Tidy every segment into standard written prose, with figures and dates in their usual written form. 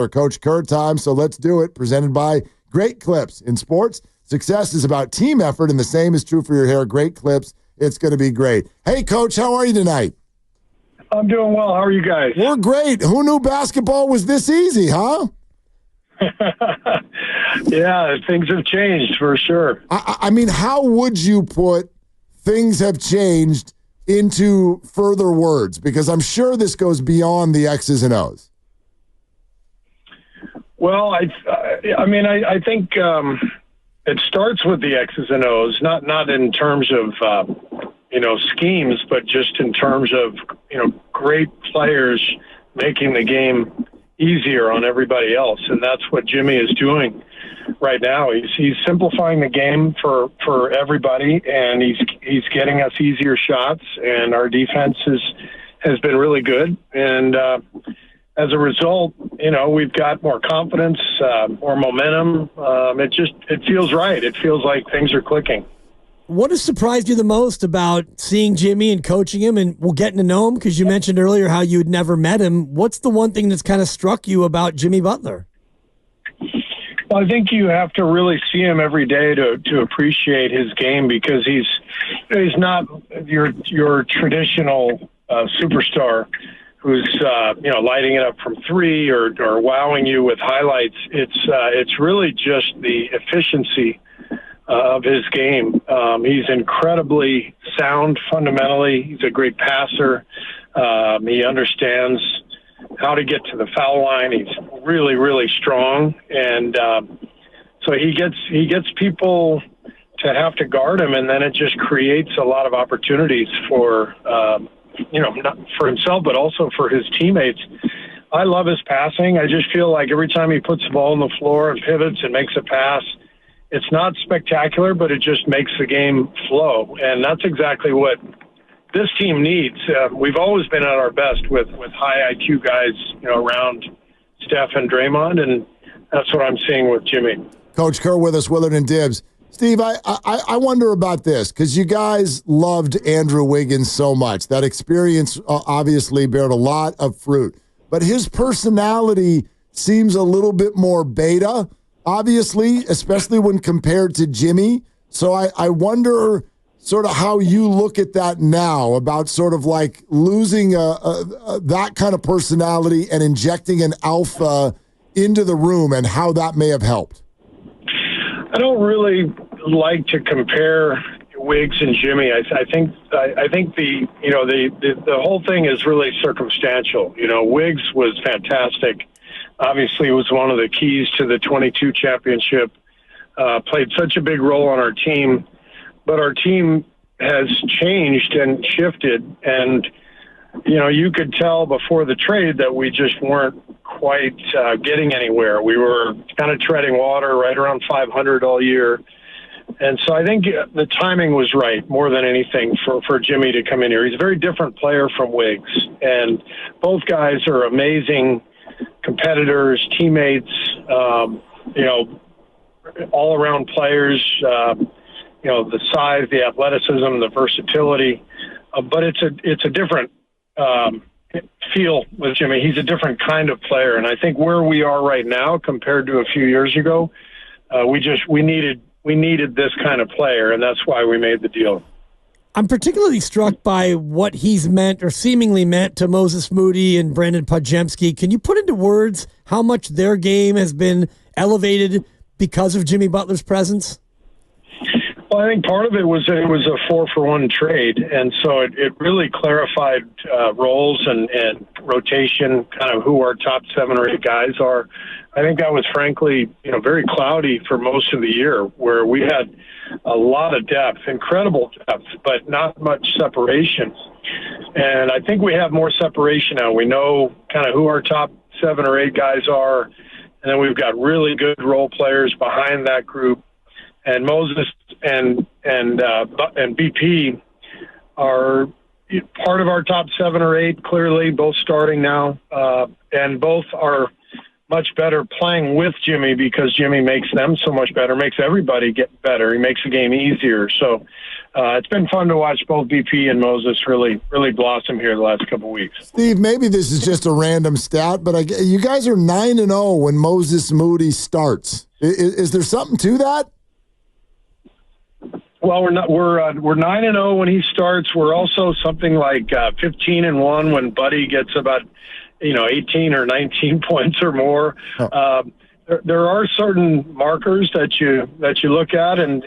or Coach Kerr time, so let's do it. Presented by Great Clips. In sports, success is about team effort, and the same is true for your hair. Great Clips. It's going to be great. Hey, Coach, how are you tonight? I'm doing well. How are you guys? We're great. Who knew basketball was this easy, huh? Yeah, things have changed for sure. I mean, how would you put things have changed into further words? Because I'm sure this goes beyond the X's and O's. Well, I think it starts with the X's and O's, not in terms of schemes, but just in terms of great players making the game easier on everybody else, and that's what Jimmy is doing right now. He's simplifying the game for everybody, and he's getting us easier shots, and our defense has been really good, and as a result, we've got more confidence, more momentum. It feels right. It feels like things are clicking. What has surprised you the most about seeing Jimmy and coaching him and getting to know him? Because you mentioned earlier how you had never met him. What's the one thing that's kind of struck you about Jimmy Butler? Well, I think you have to really see him every day to appreciate his game, because he's not your traditional superstar who's lighting it up from three or wowing you with highlights. It's really just the efficiency of his game. He's incredibly sound fundamentally. He's a great passer. He understands how to get to the foul line. He's really, really strong, and so he gets people to have to guard him, and then it just creates a lot of opportunities for not for himself, but also for his teammates. I love his passing. I just feel like every time he puts the ball on the floor and pivots and makes a pass, it's not spectacular, but it just makes the game flow, and that's exactly what this team needs. We've always been at our best with high IQ guys, around Steph and Draymond, and that's what I'm seeing with Jimmy. Coach Kerr with us, Willard and Dibbs. Steve, I wonder about this, because you guys loved Andrew Wiggins so much. That experience obviously bared a lot of fruit, but his personality seems a little bit more beta, obviously, especially when compared to Jimmy. So I wonder sort of how you look at that now, about sort of like losing that kind of personality and injecting an alpha into the room, and how that may have helped. I don't really like to compare Wiggs and Jimmy. I think the whole thing is really circumstantial. Wiggs was fantastic. Obviously, it was one of the keys to the 22 championship. Played such a big role on our team, but our team has changed and shifted, and you could tell before the trade that we just weren't quite getting anywhere. We were kind of treading water, right around 500 all year. And so I think the timing was right more than anything for Jimmy to come in here. He's a very different player from Wiggs, and both guys are amazing competitors, teammates, all-around players, the size, the athleticism, the versatility. But it's a different feel with Jimmy. He's a different kind of player, and I think where we are right now compared to a few years ago, we needed this kind of player, and that's why we made the deal. I'm particularly struck by what he's meant, or seemingly meant, to Moses Moody and Brandin Podziemski. Can you put into words how much their game has been elevated because of Jimmy Butler's presence? Well, I think part of it was that it was a 4-for-1 trade, and so it really clarified roles and rotation, kind of who our top 7 or 8 guys are. I think that was, frankly, very cloudy for most of the year, where we had a lot of depth, incredible depth, but not much separation. And I think we have more separation now. We know kind of who our top 7 or 8 guys are, and then we've got really good role players behind that group. And Moses and BP are part of our top 7 or 8, clearly, both starting now, and both are much better playing with Jimmy, because Jimmy makes them so much better, makes everybody get better. He makes the game easier. So it's been fun to watch both BP and Moses really blossom here the last couple weeks. Steve, maybe this is just a random stat, but you guys are 9-0 when Moses Moody starts. Is there something to that? Well, we're 9-0 when he starts. We're also something like 15-1 when Buddy gets about 18 or 19 points or more. Oh. There are certain markers that you look at, and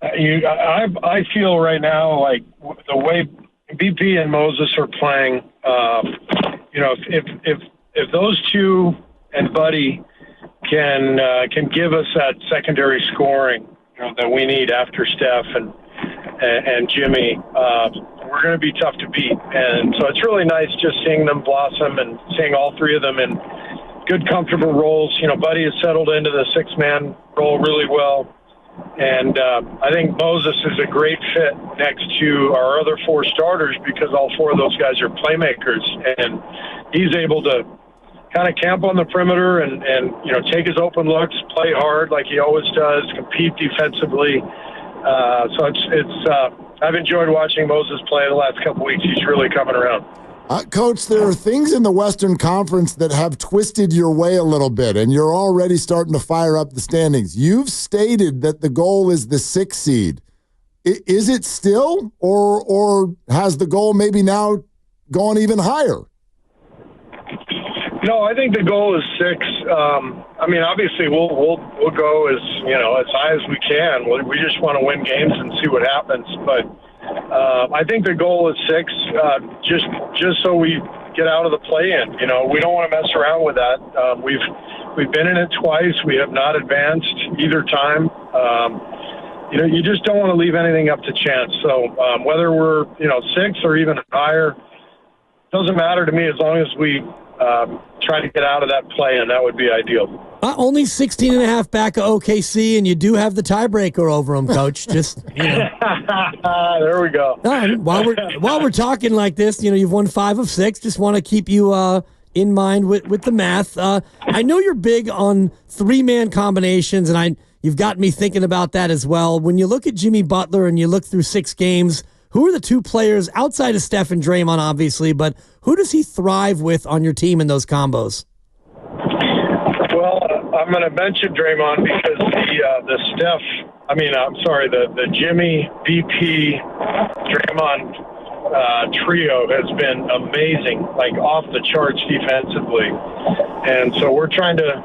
I feel right now like the way BP and Moses are playing. If those two and Buddy can give us that secondary scoring that we need after Steph and Jimmy, we're going to be tough to beat. And so it's really nice just seeing them blossom and seeing all three of them in good, comfortable roles. Buddy has settled into the six-man role really well. And I think Moses is a great fit next to our other four starters because all four of those guys are playmakers. And he's able to kind of camp on the perimeter and take his open looks, play hard like he always does, compete defensively. So it's I've enjoyed watching Moses play the last couple weeks. He's really coming around. Coach, there are things in the Western Conference that have twisted your way a little bit, and you're already starting to fire up the standings. You've stated that the goal is the 6th seed. Is it still, or has the goal maybe now gone even higher? No, I think the goal is 6. Obviously we'll go as high as we can. We just want to win games and see what happens. But I think the goal is 6, just so we get out of the play-in. We don't want to mess around with that. We've been in it twice. We have not advanced either time. You just don't want to leave anything up to chance. So whether we're 6 or even higher, doesn't matter to me as long as we try to get out of that play, and that would be ideal. Only 16.5 back of OKC, and you do have the tiebreaker over them, Coach. Just there we go. While we're talking like this, you've won 5 of 6. Just want to keep you in mind with the math. I know you're big on 3-man combinations, and you've got me thinking about that as well. When you look at Jimmy Butler and you look through 6 games, who are the 2 players outside of Steph and Draymond, obviously, but who does he thrive with on your team in those combos? Well, I'm going to mention Draymond because the Jimmy, BP, Draymond trio has been amazing, like off the charts defensively. And so we're trying to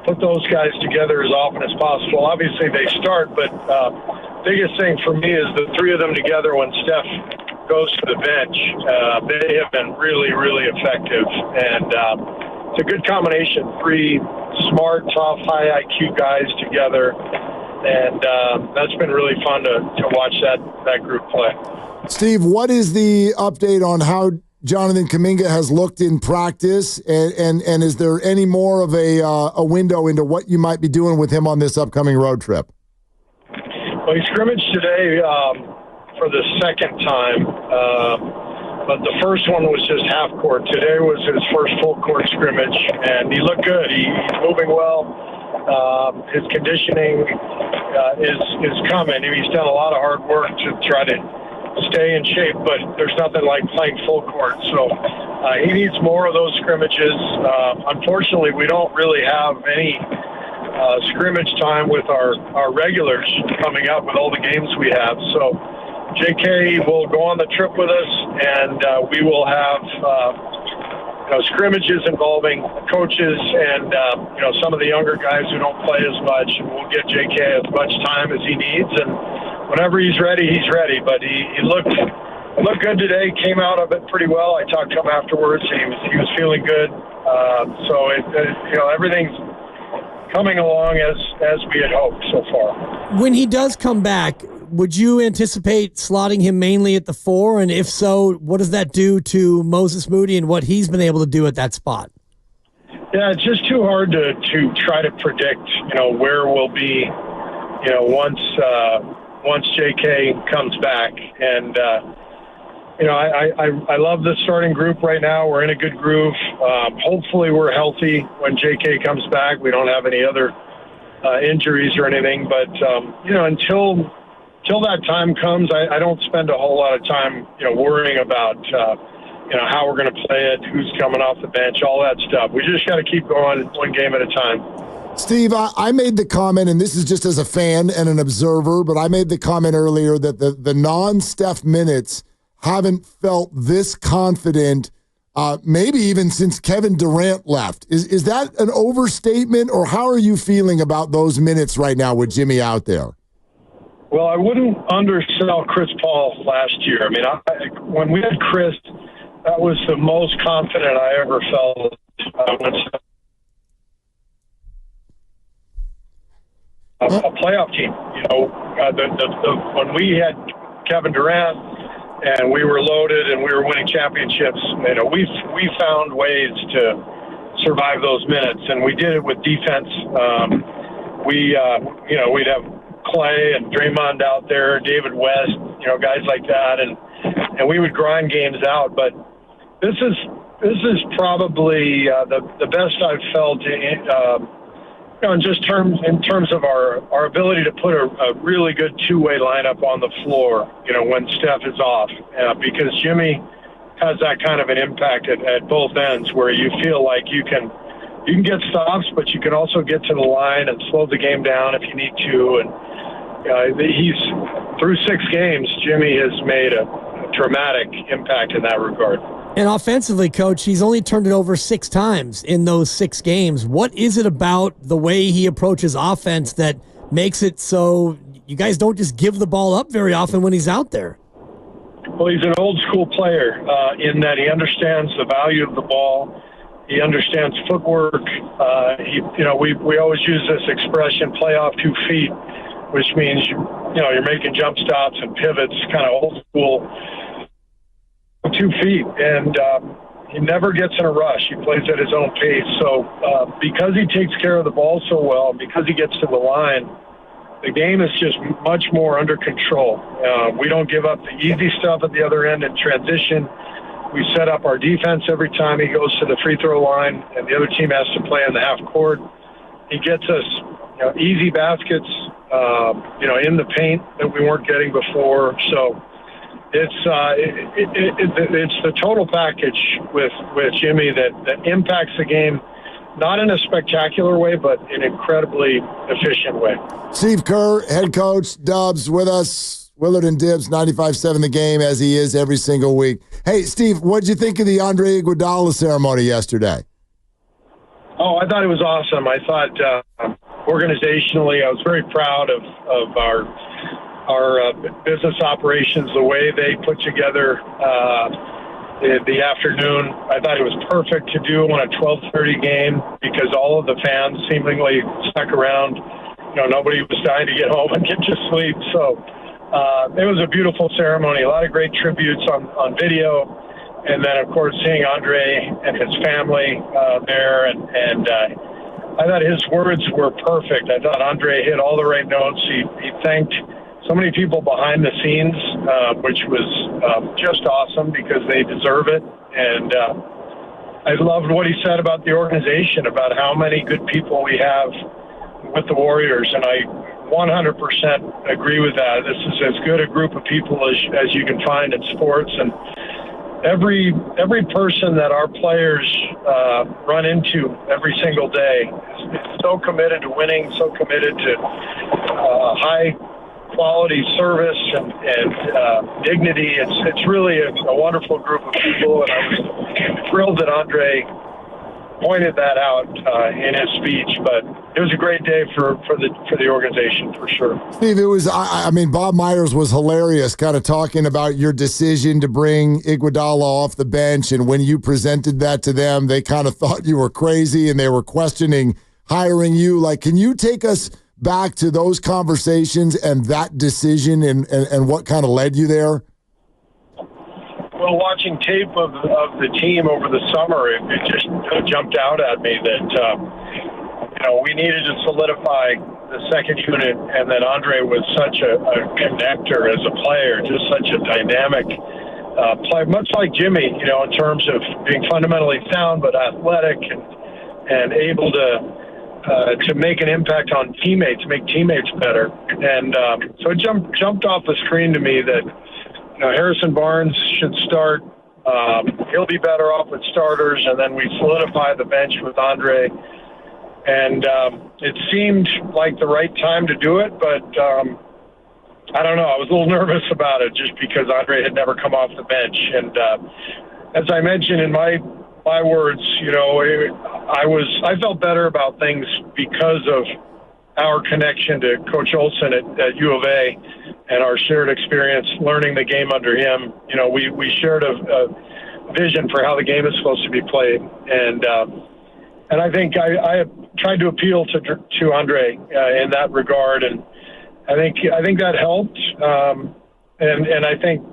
put those guys together as often as possible. Obviously they start, but biggest thing for me is the 3 of them together when Steph goes to the bench. They have been really, really effective. And it's a good combination. 3 smart, tough, high IQ guys together. And that's been really fun to watch that group play. Steve, what is the update on how Jonathan Kuminga has looked in practice? And is there any more of a window into what you might be doing with him on this upcoming road trip? Well, he scrimmaged today for the second time, but the first one was just half court. Today was his first full court scrimmage, and he looked good. He's moving well. His conditioning is coming. He's done a lot of hard work to try to stay in shape, but there's nothing like playing full court. So he needs more of those scrimmages. Unfortunately, we don't really have any scrimmage time with our regulars coming up with all the games we have. So JK will go on the trip with us, and we will have scrimmages involving coaches and some of the younger guys who don't play as much. And we'll get JK as much time as he needs, and whenever he's ready, he's ready. But he looked good today, came out of it pretty well. I talked to him afterwards. He was feeling good. So everything's coming along as we had hoped so far. When he does come back, would you anticipate slotting him mainly at the 4? And if so, what does that do to Moses Moody and what he's been able to do at that spot? Yeah, it's just too hard to try to predict, where we'll be, once JK comes back. And, I love the starting group right now. We're in a good groove. Hopefully we're healthy when JK comes back. We don't have any other injuries or anything. But, until till that time comes, I don't spend a whole lot of time, worrying about, how we're going to play it, who's coming off the bench, all that stuff. We just got to keep going one game at a time. Steve, I made the comment, and this is just as a fan and an observer, but I made the comment earlier that the non-Steph minutes haven't felt this confident, maybe even since Kevin Durant left. Is that an overstatement, or how are you feeling about those minutes right now with Jimmy out there? Well, I wouldn't undersell Chris Paul last year. I mean, when we had Chris, that was the most confident I ever felt. A playoff team, when we had Kevin Durant and we were loaded and we were winning championships, we found ways to survive those minutes, and we did it with defense. We'd have Clay and Draymond out there, David West, guys like that, and we would grind games out. But this is probably the best I've felt in terms of our ability to put a really good two-way lineup on the floor, when Steph is off, because Jimmy has that kind of an impact at both ends, where you feel like you can get stops, but you can also get to the line and slow the game down if you need to. And he's through 6 games, Jimmy has made a dramatic impact in that regard. And offensively, Coach, he's only turned it over 6 times in those 6 games. What is it about the way he approaches offense that makes it so you guys don't just give the ball up very often when he's out there? Well, he's an old school player in that he understands the value of the ball. He understands footwork. We always use this expression, play off 2 feet, which means you're making jump stops and pivots, kind of old school. 2 feet, and he never gets in a rush. He plays at his own pace. So because he takes care of the ball so well, because he gets to the line, the game is just much more under control. We don't give up the easy stuff at the other end in transition. We set up our defense every time he goes to the free throw line, and the other team has to play in the half court. He gets us easy baskets, in the paint that we weren't getting before. So it's the total package with Jimmy that impacts the game, not in a spectacular way, but in an incredibly efficient way. Steve Kerr, head coach, Dubs, with us. Willard and Dibbs, 95.7 The Game, as he is every single week. Hey, Steve, what did you think of the Andre Iguodala ceremony yesterday? Oh, I thought it was awesome. I thought organizationally, I was very proud of our business operations, the way they put together the afternoon. I thought it was perfect to do on a 12:30 game because all of the fans seemingly stuck around. Nobody was dying to get home and get to sleep. So it was a beautiful ceremony, a lot of great tributes on video. And then, of course, seeing Andre and his family there. And I thought his words were perfect. I thought Andre hit all the right notes. He thanked so many people behind the scenes, which was just awesome because they deserve it. And I loved what he said about the organization, about how many good people we have with the Warriors. And I 100% agree with that. This is as good a group of people as you can find in sports. And every person that our players run into every single day is so committed to winning, so committed to high quality service and dignity. It's really a wonderful group of people, and I was thrilled that Andre pointed that out in his speech. But it was a great day for the organization, for sure. Steve, it was. I mean, Bob Myers was hilarious, kind of talking about your decision to bring Iguodala off the bench, and when you presented that to them, they kind of thought you were crazy, and they were questioning hiring you. Like, can you take us back to those conversations and that decision and what kind of led you there? Well, watching tape of the team over the summer, it just jumped out at me that, we needed to solidify the second unit, and that Andre was such a connector as a player, just such a dynamic player, much like Jimmy, in terms of being fundamentally sound but athletic and able to to make an impact on teammates, make teammates better. And so it jumped off the screen to me that Harrison Barnes should start. He'll be better off with starters, and then we solidify the bench with Andre. And it seemed like the right time to do it, but I don't know. I was a little nervous about it just because Andre had never come off the bench. And as I mentioned in my words, I felt better about things because of our connection to Coach Olson at U of A and our shared experience learning the game under him. We shared a vision for how the game is supposed to be played. And I think I tried to appeal to Andre in that regard. And I think that helped. And I think,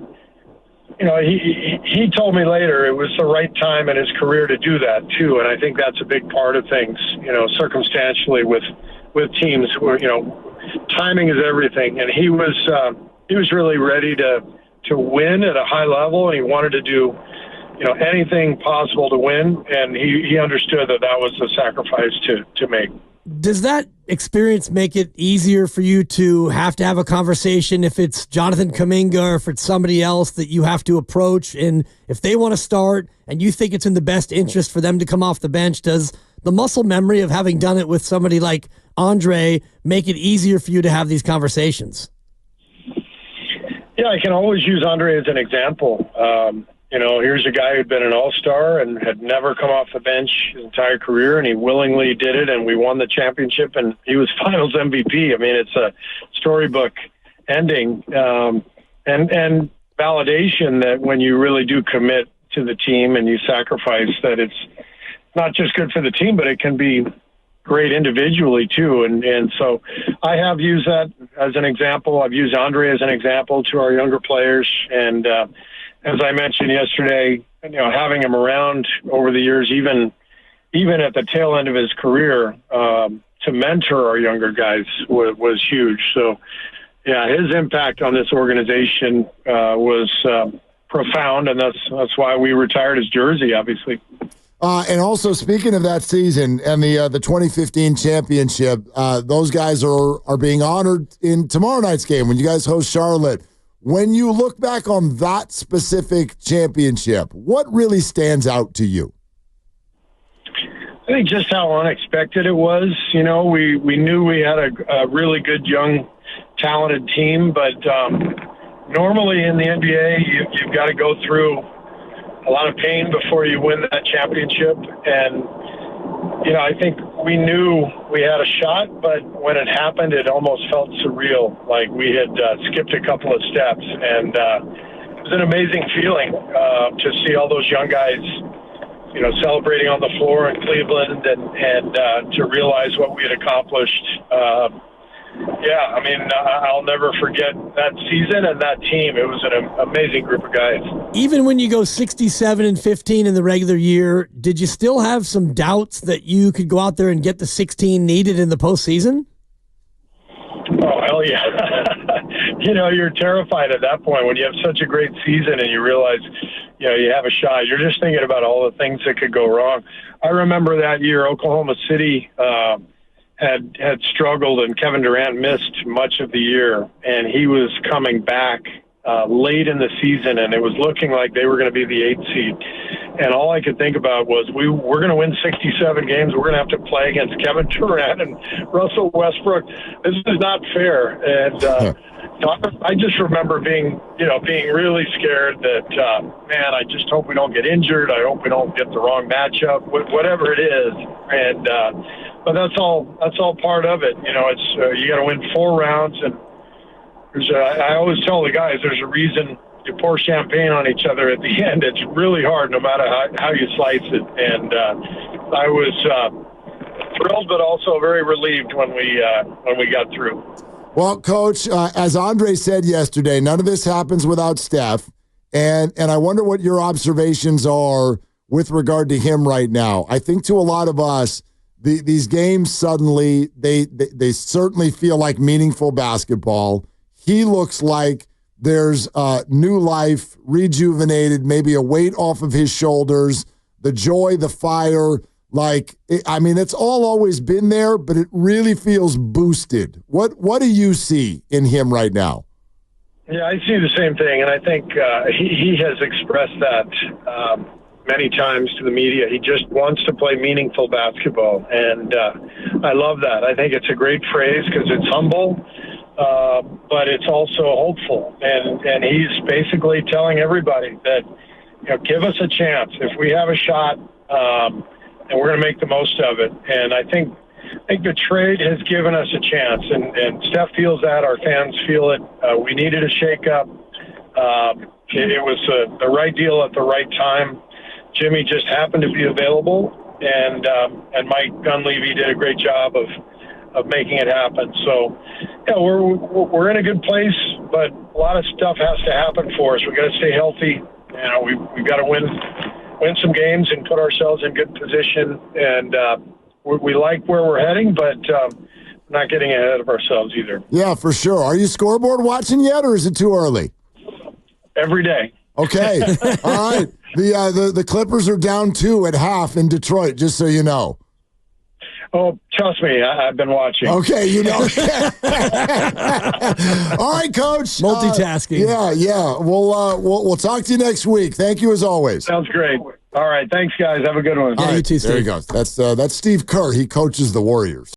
he told me later it was the right time in his career to do that too. And I think that's a big part of things, circumstantially with teams where, timing is everything. And he was really ready to win at a high level. And he wanted to do, anything possible to win. And he understood that was a sacrifice to make. Does that experience make it easier for you to have a conversation if it's Jonathan Kuminga or if it's somebody else that you have to approach? And if they want to start and you think it's in the best interest for them to come off the bench, does the muscle memory of having done it with somebody like Andre make it easier for you to have these conversations? Yeah, I can always use Andre as an example. Here's a guy who'd been an all-star and had never come off the bench his entire career, and he willingly did it, and we won the championship, and he was Finals MVP. I mean, it's a storybook ending, and validation that when you really do commit to the team and you sacrifice, that it's not just good for the team, but it can be great individually too. And so I have used that as an example. I've used Andre as an example to our younger players, and as I mentioned yesterday, having him around over the years, even at the tail end of his career, to mentor our younger guys was huge. So, yeah, his impact on this organization was profound, and that's why we retired his jersey, obviously. And also, speaking of that season and the 2015 championship, those guys are being honored in tomorrow night's game when you guys host Charlotte. When you look back on that specific championship, what really stands out to you? I think just how unexpected it was. We knew we had a really good, young, talented team, but normally in the NBA, you've got to go through a lot of pain before you win that championship. And, I think we knew we had a shot, but when it happened, it almost felt surreal, like we had skipped a couple of steps. And it was an amazing feeling to see all those young guys, celebrating on the floor in Cleveland and to realize what we had accomplished. I'll never forget that season and that team. It was an amazing group of guys. Even when you go 67-15 in the regular year, did you still have some doubts that you could go out there and get the 16 needed in the postseason? Oh, hell yeah. You're terrified at that point when you have such a great season and you realize, you have a shot. You're just thinking about all the things that could go wrong. I remember that year, Oklahoma City had struggled, and Kevin Durant missed much of the year, and he was coming back late in the season, and it was looking like they were going to be the 8th seed. And all I could think about was we're going to win 67 games. We're going to have to play against Kevin Durant and Russell Westbrook. This is not fair. And I just remember being really scared that, I just hope we don't get injured. I hope we don't get the wrong matchup, whatever it is. And but that's all part of it. It's you got to win 4 rounds, and I always tell the guys there's a reason you pour champagne on each other at the end. It's really hard no matter how you slice it. And I was thrilled, but also very relieved when we got through. Well, Coach, as Andre said yesterday, none of this happens without Steph. And I wonder what your observations are with regard to him right now. I think to a lot of us, these games suddenly, they certainly feel like meaningful basketball. He looks like there's new life, rejuvenated, maybe a weight off of his shoulders, the joy, the fire, Like, I mean, it's all always been there, but it really feels boosted. What do you see in him right now? Yeah, I see the same thing, and I think he has expressed that many times to the media. He just wants to play meaningful basketball, and I love that. I think it's a great phrase because it's humble, but it's also hopeful. And he's basically telling everybody that, give us a chance. If we have a shot, and we're going to make the most of it. And I think the trade has given us a chance, and Steph feels that. Our fans feel it. We needed a shakeup. It was the right deal at the right time. Jimmy just happened to be available, and Mike Dunleavy did a great job of making it happen. So, yeah, we're in a good place, but a lot of stuff has to happen for us. We got to stay healthy. We've got to win some games and put ourselves in good position. And we like where we're heading, but not getting ahead of ourselves either. Yeah, for sure. Are you scoreboard watching yet, or is it too early? Every day. Okay. All right. The Clippers are down 2 at half in Detroit, just so you know. Oh, trust me, I've been watching. Okay, you know. All right, Coach. Multitasking. Yeah. We'll talk to you next week. Thank you as always. Sounds great. All right, thanks, guys. Have a good one. Yeah, you too, Steve. There he goes. That's Steve Kerr. He coaches the Warriors.